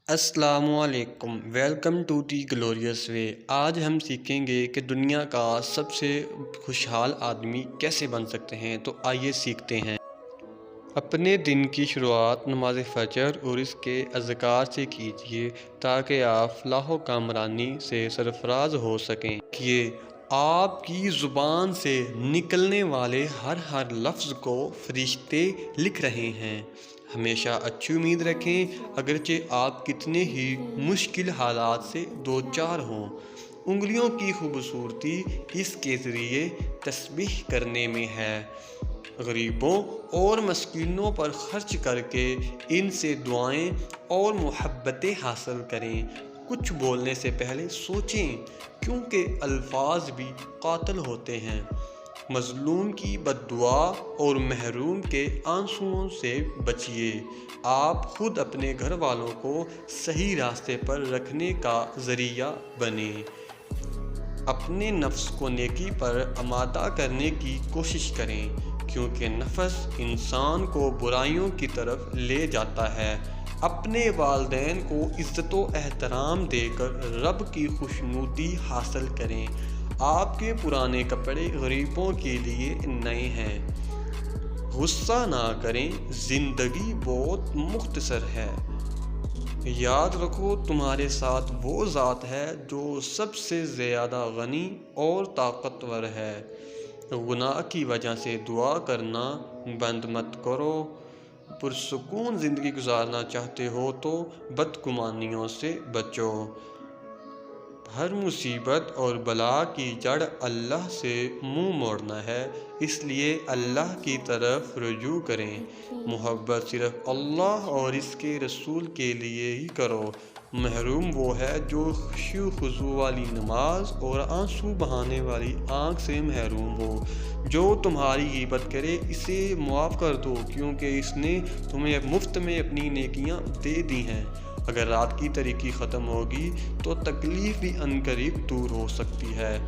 السلام علیکم، welcome to the glorious وے۔ آج ہم سیکھیں گے کہ دنیا کا سب سے خوشحال آدمی کیسے بن سکتے ہیں۔ تو آئیے سیکھتے ہیں۔ اپنے دن کی شروعات نماز فجر اور اس کے اذکار سے کیجیے تاکہ آپ فلاح و کامرانی سے سرفراز ہو سکیں۔ کہ آپ کی زبان سے نکلنے والے ہر لفظ کو فرشتے لکھ رہے ہیں۔ ہمیشہ اچھی امید رکھیں اگرچہ آپ کتنے ہی مشکل حالات سے دوچار ہوں۔ انگلیوں کی خوبصورتی اس کے ذریعے تسبیح کرنے میں ہے۔ غریبوں اور مسکینوں پر خرچ کر کے ان سے دعائیں اور محبتیں حاصل کریں۔ کچھ بولنے سے پہلے سوچیں کیونکہ الفاظ بھی قاتل ہوتے ہیں۔ مظلوم کی بد دعا اور محروم کے آنسوؤں سے بچیے۔ آپ خود اپنے گھر والوں کو صحیح راستے پر رکھنے کا ذریعہ بنیں۔ اپنے نفس کو نیکی پر آمادہ کرنے کی کوشش کریں کیونکہ نفس انسان کو برائیوں کی طرف لے جاتا ہے۔ اپنے والدین کو عزت و احترام دے کر رب کی خوشنودی حاصل کریں۔ آپ کے پرانے کپڑے غریبوں کے لیے نئے ہیں۔ غصہ نہ کریں، زندگی بہت مختصر ہے۔ یاد رکھو تمہارے ساتھ وہ ذات ہے جو سب سے زیادہ غنی اور طاقتور ہے۔ گناہ کی وجہ سے دعا کرنا بند مت کرو۔ پرسکون زندگی گزارنا چاہتے ہو تو بدگمانیوں سے بچو۔ ہر مصیبت اور بلا کی جڑ اللہ سے منہ موڑنا ہے، اس لیے اللہ کی طرف رجوع کریں۔ محبت صرف اللہ اور اس کے رسول کے لیے ہی کرو۔ محروم وہ ہے جو خشوع و خضوع والی نماز اور آنسو بہانے والی آنکھ سے محروم ہو۔ جو تمہاری غیبت کرے اسے معاف کر دو کیونکہ اس نے تمہیں مفت میں اپنی نیکیاں دے دی ہیں۔ اگر رات کی تاریکی ختم ہوگی تو تکلیف بھی عنقریب دور ہو سکتی ہے۔